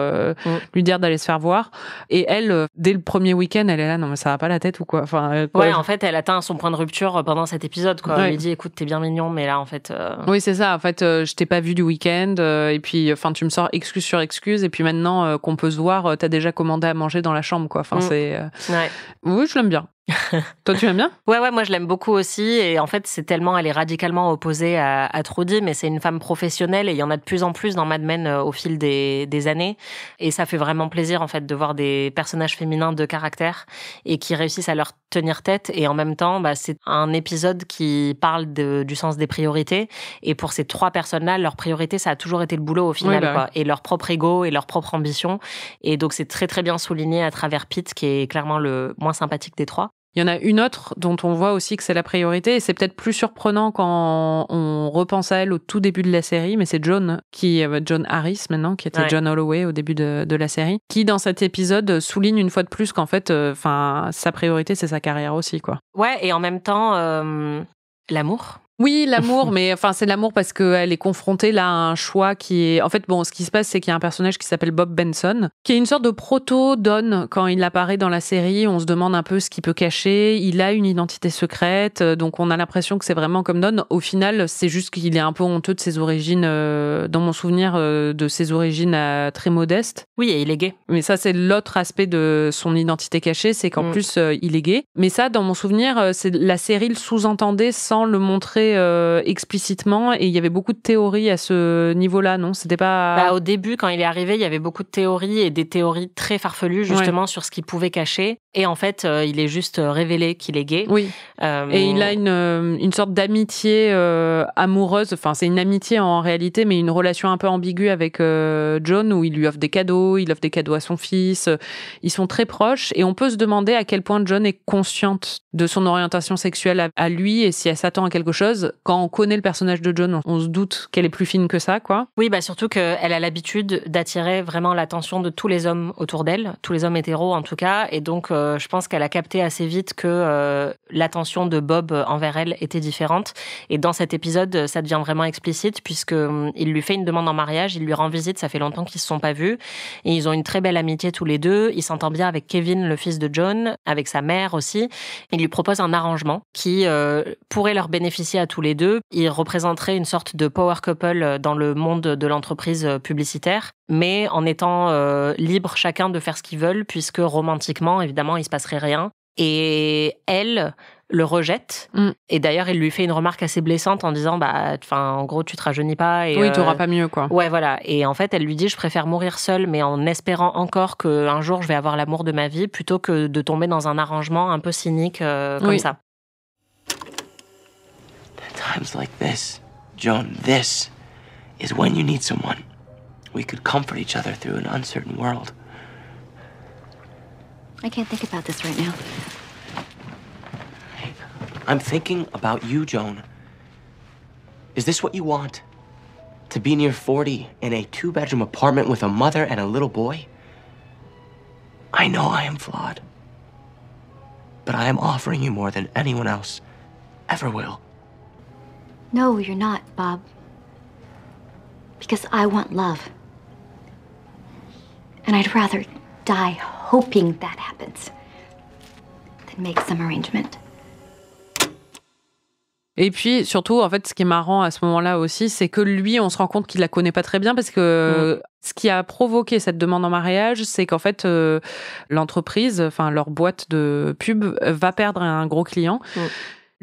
lui dire d'aller se faire voir. Et elle, dès le premier week-end, elle est là, non mais ça va pas la tête ou quoi. Enfin, ouais, en fait, elle atteint son point de rupture pendant cet épisode. Quoi. Ouais. Elle lui dit, écoute, t'es bien mignon, mais là, en fait. Oui, c'est ça. En fait, je t'ai pas vu du week-end. Et puis, enfin, tu me sors excuse sur excuse. Et puis maintenant qu'on peut se voir, t'as déjà commandé à manger dans la chambre, quoi. Enfin, c'est. Ouais. Oui, je l'aime bien. Toi, tu l'aimes bien ? Ouais, moi je l'aime beaucoup aussi. Et en fait, elle est radicalement opposée à Trudy, mais c'est une femme professionnelle et il y en a de plus en plus dans Mad Men au fil des années. Et ça fait vraiment plaisir en fait de voir des personnages féminins de caractère et qui réussissent à leur tenir tête. Et en même temps, c'est un épisode qui parle du sens des priorités. Et pour ces trois personnes-là, leur priorité, ça a toujours été le boulot au final, oui, quoi. Et leur propre ego et leur propre ambition. Et donc c'est très très bien souligné à travers Pete, qui est clairement le moins sympathique des trois. Il y en a une autre dont on voit aussi que c'est la priorité, et c'est peut-être plus surprenant quand on repense à elle au tout début de la série, mais c'est John Harris maintenant, qui était John Holloway au début de la série, qui dans cet épisode souligne une fois de plus qu'en fait, sa priorité c'est sa carrière aussi, quoi. Ouais, et en même temps, l'amour. Oui, l'amour, mais enfin c'est l'amour parce qu'elle est confrontée là à un choix qui est... En fait, bon, ce qui se passe, c'est qu'il y a un personnage qui s'appelle Bob Benson, qui est une sorte de proto-Don quand il apparaît dans la série. On se demande un peu ce qu'il peut cacher. Il a une identité secrète, donc on a l'impression que c'est vraiment comme Don. Au final, c'est juste qu'il est un peu honteux de ses origines, dans mon souvenir, de ses origines très modestes. Oui, et il est gay. Mais ça, c'est l'autre aspect de son identité cachée, c'est qu'en plus, il est gay. Mais ça, dans mon souvenir, c'est la série le sous-entendait sans le montrer explicitement, et il y avait beaucoup de théories à ce niveau-là, non ? C'était pas... Au début, quand il est arrivé, il y avait beaucoup de théories et des théories très farfelues justement sur ce qu'il pouvait cacher. Et en fait, il est juste révélé qu'il est gay. Oui. Et il a une sorte d'amitié amoureuse. Enfin, c'est une amitié en réalité, mais une relation un peu ambiguë avec John, où il lui offre des cadeaux, il offre des cadeaux à son fils. Ils sont très proches, et on peut se demander à quel point John est consciente de son orientation sexuelle à lui, et si elle s'attend à quelque chose. Quand on connaît le personnage de John, on se doute qu'elle est plus fine que ça, quoi. Oui, surtout qu'elle a l'habitude d'attirer vraiment l'attention de tous les hommes autour d'elle, tous les hommes hétéros en tout cas, et donc je pense qu'elle a capté assez vite que l'attention de Bob envers elle était différente. Et dans cet épisode, ça devient vraiment explicite, puisqu'il lui fait une demande en mariage, il lui rend visite, ça fait longtemps qu'ils se sont pas vus, et ils ont une très belle amitié tous les deux. Il s'entend bien avec Kevin, le fils de John, avec sa mère aussi. Il lui propose un arrangement qui pourrait leur bénéficier à tous les deux. Il représenterait une sorte de power couple dans le monde de l'entreprise publicitaire, mais en étant libres chacun de faire ce qu'ils veulent, puisque romantiquement, évidemment, il se passerait rien. Et elle le rejette. Et d'ailleurs, il lui fait une remarque assez blessante en disant, en gros, tu te rajeunis pas. Et, oui, t'auras pas mieux, quoi. Ouais, voilà. Et en fait, elle lui dit, je préfère mourir seule, mais en espérant encore qu'un jour, je vais avoir l'amour de ma vie, plutôt que de tomber dans un arrangement un peu cynique comme ça. At times like this, Joan, this is when you need someone. We could comfort each other through an uncertain world. I can't think about this right now. I'm thinking about you, Joan. Is this what you want? To be near 40 in a 2-bedroom apartment with a mother and a little boy? I know I am flawed. But I am offering you more than anyone else ever will. No, you're not, Bob. Because I want love. And I'd rather die hoping that happens than make some arrangement. Et puis, surtout, en fait, ce qui est marrant à ce moment-là aussi, c'est que lui, on se rend compte qu'il la connaît pas très bien parce que ce qui a provoqué cette demande en mariage, c'est qu'en fait, l'entreprise, enfin, leur boîte de pub va perdre un gros client.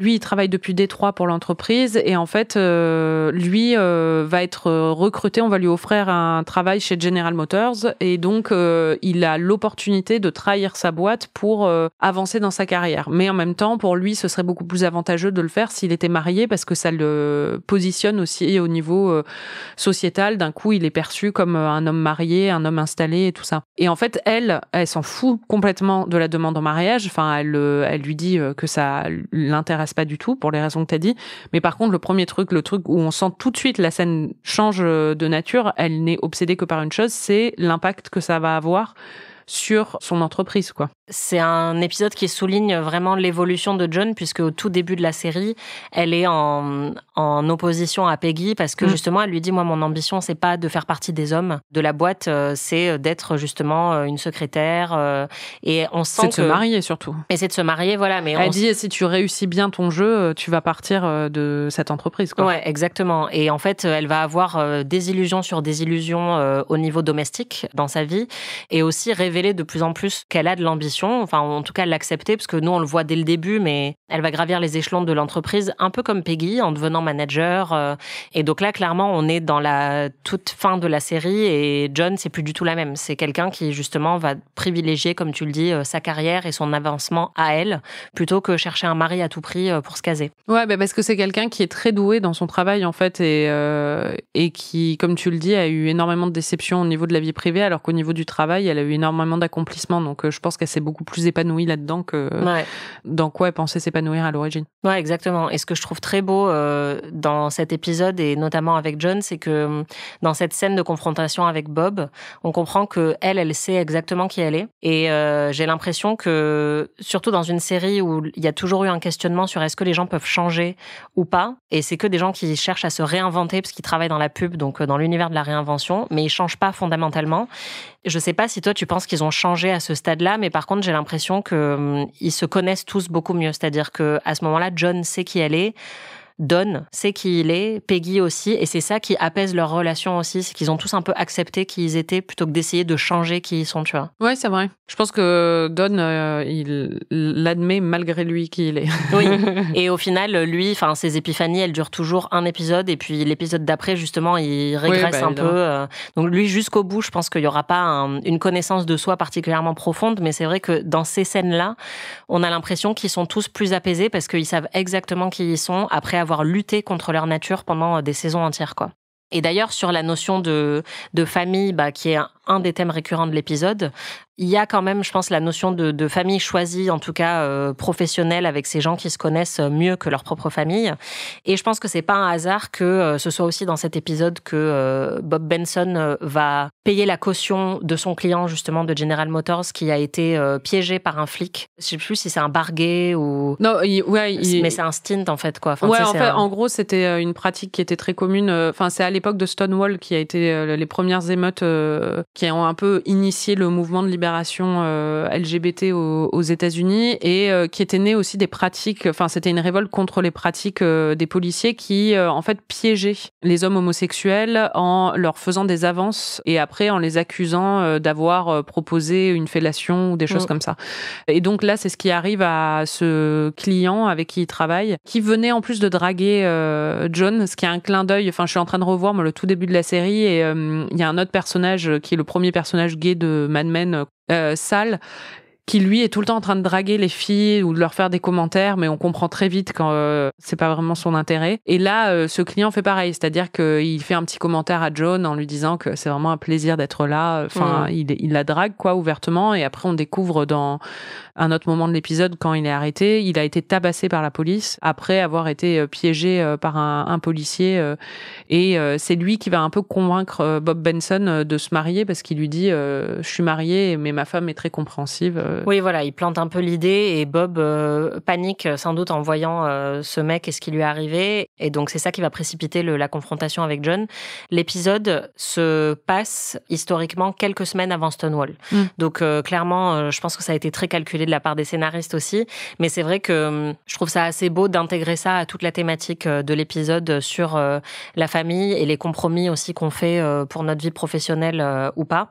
Lui, il travaille depuis Détroit pour l'entreprise et en fait, lui va être recruté. On va lui offrir un travail chez General Motors et donc il a l'opportunité de trahir sa boîte pour avancer dans sa carrière. Mais en même temps, pour lui, ce serait beaucoup plus avantageux de le faire s'il était marié parce que ça le positionne aussi au niveau sociétal. D'un coup, il est perçu comme un homme marié, un homme installé et tout ça. Et en fait, elle s'en fout complètement de la demande en mariage. Enfin, elle lui dit que ça l'intéresse pas du tout pour les raisons que t'as dit, mais par contre le truc où on sent tout de suite la scène change de nature, elle n'est obsédée que par une chose, c'est l'impact que ça va avoir sur son entreprise, quoi. C'est un épisode qui souligne vraiment l'évolution de Joan, puisque au tout début de la série, elle est en opposition à Peggy, parce que justement, elle lui dit, moi, mon ambition, c'est pas de faire partie des hommes de la boîte, c'est d'être justement une secrétaire, et on sent c'est de se marier, surtout. Et c'est de se marier, voilà. Mais elle dit, si tu réussis bien ton jeu, tu vas partir de cette entreprise, quoi. Ouais, exactement. Et en fait, elle va avoir des illusions sur des illusions au niveau domestique dans sa vie, et aussi révéler de plus en plus qu'elle a de l'ambition, enfin en tout cas l'accepter, parce que nous on le voit dès le début, mais elle va gravir les échelons de l'entreprise un peu comme Peggy en devenant manager, et donc là clairement on est dans la toute fin de la série et Joan c'est plus du tout la même, c'est quelqu'un qui justement va privilégier, comme tu le dis, sa carrière et son avancement à elle, plutôt que chercher un mari à tout prix pour se caser. Ouais, parce que c'est quelqu'un qui est très doué dans son travail en fait et qui, comme tu le dis, a eu énormément de déceptions au niveau de la vie privée, alors qu'au niveau du travail elle a eu énormément d'accomplissement, donc je pense qu'elle s'est beaucoup plus épanouie là-dedans que dans quoi elle pensait s'épanouir à l'origine. Ouais, exactement. Et ce que je trouve très beau dans cet épisode, et notamment avec Joan, c'est que dans cette scène de confrontation avec Bob, on comprend que elle sait exactement qui elle est. Et j'ai l'impression que, surtout dans une série où il y a toujours eu un questionnement sur est-ce que les gens peuvent changer ou pas, et c'est que des gens qui cherchent à se réinventer parce qu'ils travaillent dans la pub, donc dans l'univers de la réinvention, mais ils changent pas fondamentalement. Je sais pas si toi tu penses qu'ils ont changé à ce stade-là, mais par contre j'ai l'impression que ils se connaissent tous beaucoup mieux. C'est-à-dire que à ce moment-là, Joan sait qui elle est, Don sait qui il est, Peggy aussi, et c'est ça qui apaise leur relation aussi, c'est qu'ils ont tous un peu accepté qui ils étaient plutôt que d'essayer de changer qui ils sont, tu vois. Ouais, c'est vrai. Je pense que Don, il l'admet malgré lui qui il est. Oui. Et au final, lui, enfin, ses épiphanies, elles durent toujours un épisode, et puis l'épisode d'après, justement, il régresse un peu. Donc lui, jusqu'au bout, je pense qu'il y aura pas une connaissance de soi particulièrement profonde, mais c'est vrai que dans ces scènes-là, on a l'impression qu'ils sont tous plus apaisés parce qu'ils savent exactement qui ils sont après avoir lutté contre leur nature pendant des saisons entières, quoi. Et d'ailleurs, sur la notion de famille, qui est un des thèmes récurrents de l'épisode, il y a quand même, je pense, la notion de famille choisie, en tout cas professionnelle, avec ces gens qui se connaissent mieux que leur propre famille. Et je pense que c'est pas un hasard que ce soit aussi dans cet épisode que Bob Benson va payer la caution de son client, justement, de General Motors, qui a été piégé par un flic. Je sais plus si c'est un barguet ou... Non, mais c'est un stint, en fait, quoi. Enfin, ouais, en gros, c'était une pratique qui était très commune. Enfin, c'est à l'époque de Stonewall qui a été les premières émeutes qui ont un peu initié le mouvement de libération LGBT aux États-Unis et qui était né aussi des pratiques, enfin c'était une révolte contre les pratiques des policiers qui en fait piégeaient les hommes homosexuels en leur faisant des avances et après en les accusant d'avoir proposé une fellation ou des choses comme ça. Et donc là, c'est ce qui arrive à ce client avec qui il travaille, qui venait en plus de draguer John, ce qui est un clin d'œil. Enfin, je suis en train de revoir le tout début de la série et il y a un autre personnage qui est le premier personnage gay de Mad Men, Sal, qui lui est tout le temps en train de draguer les filles ou de leur faire des commentaires, mais on comprend très vite quand c'est pas vraiment son intérêt. Et là, ce client fait pareil, c'est-à-dire qu'il fait un petit commentaire à John en lui disant que c'est vraiment un plaisir d'être là. Enfin, il la drague quoi ouvertement, et après on découvre dans un autre moment de l'épisode, quand il est arrêté, il a été tabassé par la police après avoir été piégé par un policier. Et c'est lui qui va un peu convaincre Bob Benson de se marier parce qu'il lui dit je suis marié, mais ma femme est très compréhensive. Oui, voilà, il plante un peu l'idée et Bob panique sans doute en voyant ce mec et ce qui lui est arrivé. Et donc c'est ça qui va précipiter la confrontation avec John. L'épisode se passe historiquement quelques semaines avant Stonewall. Donc clairement, je pense que ça a été très calculé de la part des scénaristes aussi, mais c'est vrai que je trouve ça assez beau d'intégrer ça à toute la thématique de l'épisode sur la famille et les compromis aussi qu'on fait pour notre vie professionnelle ou pas.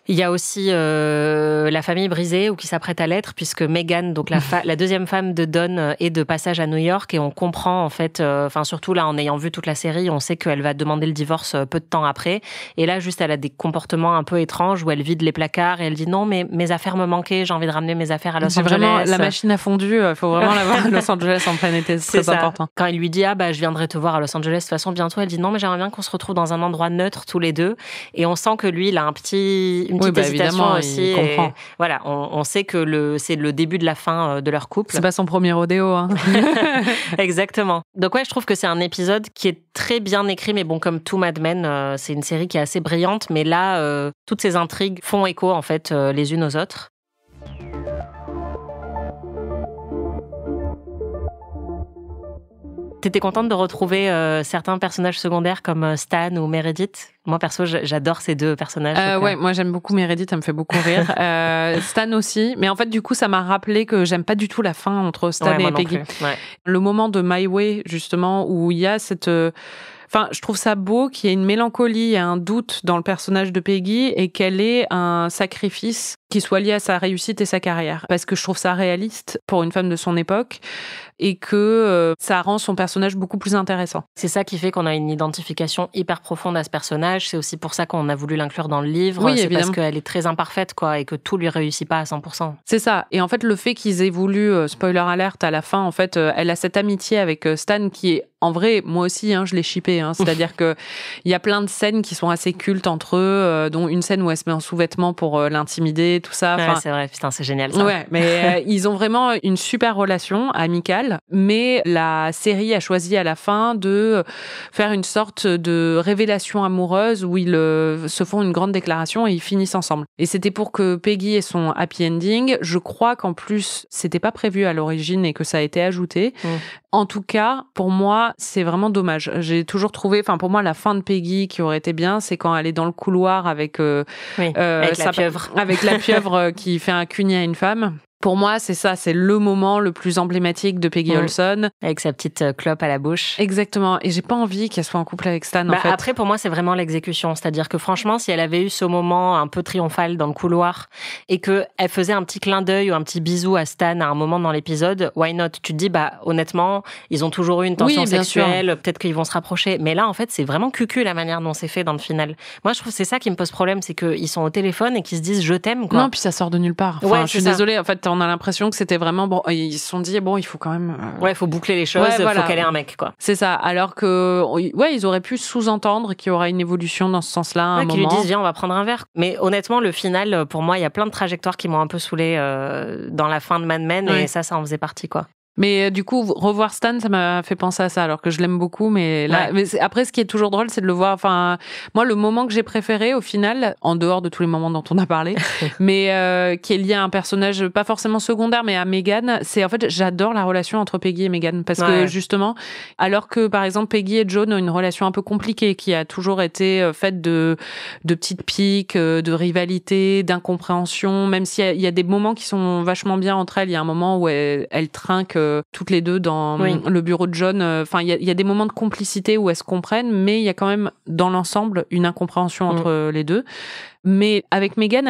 Il y a aussi la famille brisée ou qui s'apprête à l'être, puisque Megan, donc la deuxième femme de Don, est de passage à New York et on comprend en fait, enfin surtout là en ayant vu toute la série, on sait qu'elle va demander le divorce peu de temps après. Et là juste elle a des comportements un peu étranges où elle vide les placards et elle dit non mais mes affaires me manquaient, j'ai envie de ramener mes affaires à Los Angeles. C'est vraiment la machine à fondu, faut vraiment l'avoir à Los Angeles en plein été, c'est très important. Quand il lui dit je viendrai te voir à Los Angeles de toute façon bientôt, elle dit non mais j'aimerais bien qu'on se retrouve dans un endroit neutre tous les deux. Et on sent que lui il a une petite hésitation aussi. Il comprend. Voilà, on sait que c'est le début de la fin de leur couple. C'est pas son premier rodéo, hein. Exactement. Donc ouais, je trouve que c'est un épisode qui est très bien écrit, mais bon, comme tout Mad Men, c'est une série qui est assez brillante, mais là, toutes ces intrigues font écho en fait les unes aux autres. T'étais contente de retrouver certains personnages secondaires comme Stan ou Meredith? Moi, perso, j'adore ces deux personnages. Ouais, moi j'aime beaucoup Meredith, elle me fait beaucoup rire. Stan aussi, mais en fait, du coup, ça m'a rappelé que j'aime pas du tout la fin entre Stan et Peggy. Ouais. Le moment de My Way, justement, où il y a cette... Enfin, je trouve ça beau qu'il y ait une mélancolie et un doute dans le personnage de Peggy et qu'elle ait un sacrifice qui soit lié à sa réussite et sa carrière. Parce que je trouve ça réaliste pour une femme de son époque et que ça rend son personnage beaucoup plus intéressant. C'est ça qui fait qu'on a une identification hyper profonde à ce personnage. C'est aussi pour ça qu'on a voulu l'inclure dans le livre. Oui, c'est évidemment. parce qu'elle est très imparfaite, quoi, et que tout lui réussit pas à 100%. C'est ça. Et en fait, le fait qu'ils aient voulu, spoiler alert, à la fin, en fait, elle a cette amitié avec Stan qui est, en vrai, moi aussi, je l'ai shippé. C'est-à-dire que il y a plein de scènes qui sont assez cultes entre eux, dont une scène où elle se met en sous-vêtements pour l'intimider, tout ça. Ouais, c'est vrai, putain, c'est génial ça. Ouais, mais ils ont vraiment une super relation amicale, mais la série a choisi à la fin de faire une sorte de révélation amoureuse où ils se font une grande déclaration et ils finissent ensemble. Et c'était pour que Peggy ait son happy ending. Je crois qu'en plus, c'était pas prévu à l'origine et que ça a été ajouté. En tout cas, pour moi, c'est vraiment dommage. J'ai toujours trouvé, enfin pour moi, la fin de Peggy qui aurait été bien, c'est quand elle est dans le couloir avec avec la pieuvre. Avec la pieuvre qui fait un cugnet à une femme. Pour moi, c'est ça, c'est le moment le plus emblématique de Peggy Olson. Avec sa petite clope à la bouche. Exactement. Et j'ai pas envie qu'elle soit en couple avec Stan, en fait. Après, pour moi, c'est vraiment l'exécution. C'est-à-dire que franchement, si elle avait eu ce moment un peu triomphal dans le couloir et qu'elle faisait un petit clin d'œil ou un petit bisou à Stan à un moment dans l'épisode, why not? Tu te dis, honnêtement, ils ont toujours eu une tension sexuelle, peut-être qu'ils vont se rapprocher. Mais là, en fait, c'est vraiment cucu la manière dont c'est fait dans le final. Moi, je trouve que c'est ça qui me pose problème, c'est qu'ils sont au téléphone et qu'ils se disent je t'aime, quoi. Non, puis ça sort de nulle part. Enfin, je suis désolée, en fait, on a l'impression que c'était vraiment bon. Ils se sont dit il faut quand même. Ouais, il faut boucler les choses. Il faut qu'elle ait un mec, quoi. C'est ça. Alors que ils auraient pu sous-entendre qu'il y aura une évolution dans ce sens-là. À un moment. Qu'ils lui disent viens, on va prendre un verre. Mais honnêtement, le final, pour moi, il y a plein de trajectoires qui m'ont un peu saoulée dans la fin de Mad Men et ça en faisait partie, quoi. Mais du coup, revoir Stan, ça m'a fait penser à ça, alors que je l'aime beaucoup. Mais là, après, ce qui est toujours drôle, c'est de le voir. Enfin, moi, le moment que j'ai préféré, au final, en dehors de tous les moments dont on a parlé, mais qui est lié à un personnage pas forcément secondaire, mais à Meghan, c'est en fait, j'adore la relation entre Peggy et Meghan, parce que justement, alors que par exemple Peggy et John ont une relation un peu compliquée, qui a toujours été faite de petites piques, de rivalité, d'incompréhension, même s'il y a des moments qui sont vachement bien entre elles. Il y a un moment où elles trinquent toutes les deux dans le bureau de John. Enfin, il y a des moments de complicité où elles se comprennent, mais il y a quand même, dans l'ensemble, une incompréhension entre les deux. Mais avec Meghan,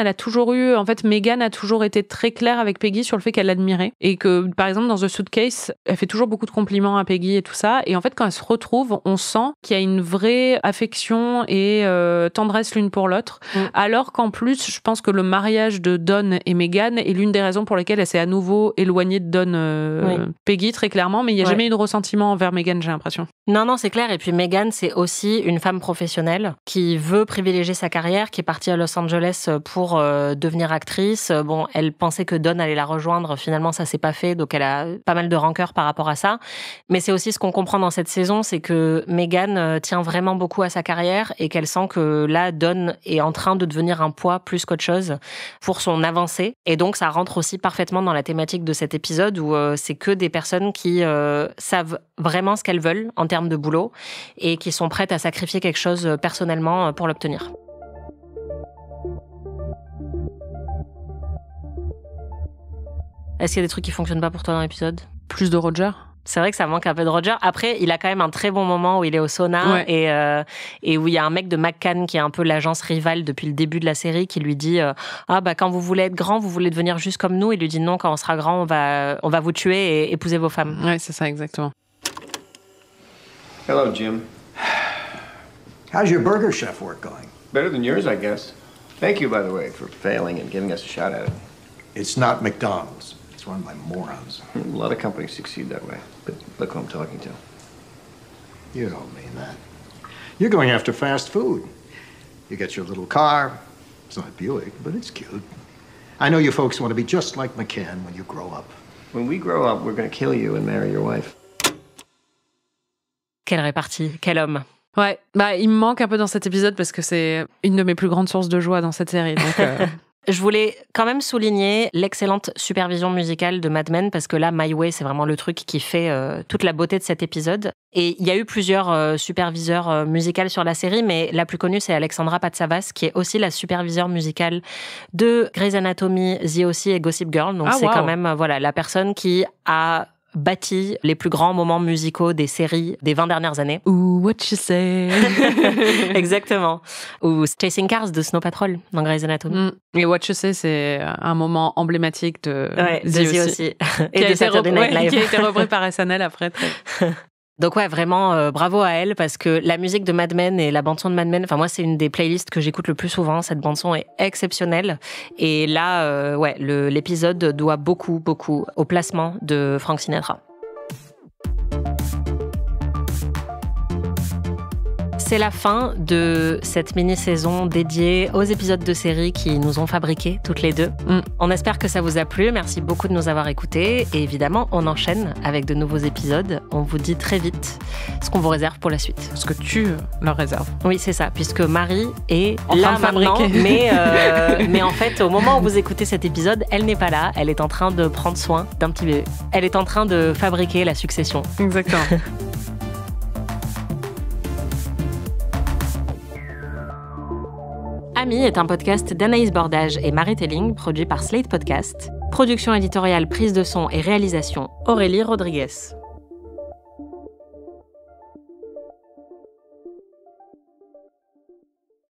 Meghan a toujours été très claire avec Peggy sur le fait qu'elle l'admirait. Et que, par exemple, dans The Suitcase, elle fait toujours beaucoup de compliments à Peggy et tout ça. Et en fait, quand elles se retrouvent, on sent qu'il y a une vraie affection et tendresse l'une pour l'autre. Alors qu'en plus, je pense que le mariage de Don et Meghan est l'une des raisons pour lesquelles elle s'est à nouveau éloignée de Don Peggy, très clairement. Mais il n'y a jamais eu de ressentiment envers Meghan, j'ai l'impression. Non, c'est clair. Et puis Meghan, c'est aussi une femme professionnelle qui veut privilégier sa carrière, qui est partie à Los Angeles pour devenir actrice. Bon, elle pensait que Don allait la rejoindre. Finalement, ça s'est pas fait. Donc, elle a pas mal de rancœur par rapport à ça. Mais c'est aussi ce qu'on comprend dans cette saison, c'est que Meghan tient vraiment beaucoup à sa carrière et qu'elle sent que là, Don est en train de devenir un poids plus qu'autre chose pour son avancée. Et donc, ça rentre aussi parfaitement dans la thématique de cet épisode où c'est que des personnes qui savent vraiment ce qu'elles veulent en termes de boulot et qui sont prêtes à sacrifier quelque chose personnellement pour l'obtenir. Est-ce qu'il y a des trucs qui fonctionnent pas pour toi dans l'épisode ? Plus de Roger ? C'est vrai que ça manque un peu de Roger. Après, il a quand même un très bon moment où il est au sauna et où il y a un mec de McCann qui est un peu l'agence rivale depuis le début de la série qui lui dit quand vous voulez être grand, vous voulez devenir juste comme nous. Il lui dit non, quand on sera grand, on va vous tuer et épouser vos femmes. Ouais, c'est ça exactement. Hello, Jim. How's your burger chef work going? Better than yours, I guess. Thank you, by the way, for failing and giving us a shot at it. It's not McDonald's. It's run by morons. A lot of companies succeed that way, but look who I'm talking to. You don't mean that. You're going after fast food. You get your little car. It's not Buick, but it's cute. I know you folks want to be just like McCann when you grow up. When we grow up, we're going to kill you and marry your wife. Quelle répartie, quel homme. Ouais, il me manque un peu dans cet épisode parce que c'est une de mes plus grandes sources de joie dans cette série. Donc, Je voulais quand même souligner l'excellente supervision musicale de Mad Men parce que là, My Way, c'est vraiment le truc qui fait toute la beauté de cet épisode. Et il y a eu plusieurs superviseurs musicales sur la série, mais la plus connue, c'est Alexandra Patsavas, qui est aussi la superviseure musicale de Grey's Anatomy, The O.C. et Gossip Girl. Donc quand même la personne qui a bâti les plus grands moments musicaux des séries des 20 dernières années. Ooh, what you say. Exactement. Ou Chasing Cars de Snow Patrol dans Grey's Anatomy. Et What You Say, c'est un moment emblématique de The O.C. Et de Saturday Night Live. Qui a été repris par SNL après. Donc vraiment bravo à elle parce que la musique de Mad Men et la bande-son de Mad Men, moi c'est une des playlists que j'écoute le plus souvent. Cette bande-son est exceptionnelle. Et là, l'épisode doit beaucoup au placement de Frank Sinatra. C'est la fin de cette mini-saison dédiée aux épisodes de série qui nous ont fabriqués toutes les deux. On espère que ça vous a plu. Merci beaucoup de nous avoir écoutés. Et évidemment, on enchaîne avec de nouveaux épisodes. On vous dit très vite ce qu'on vous réserve pour la suite. Ce que tu leur réserves. Oui, c'est ça. Puisque Marie est là maintenant. Mais en fait, au moment où vous écoutez cet épisode, elle n'est pas là. Elle est en train de prendre soin d'un petit bébé. Elle est en train de fabriquer la succession. Exactement. Ami est un podcast d'Anaïs Bordage et Marie Telling, produit par Slate Podcast. Production éditoriale, prise de son et réalisation, Aurélie Rodriguez.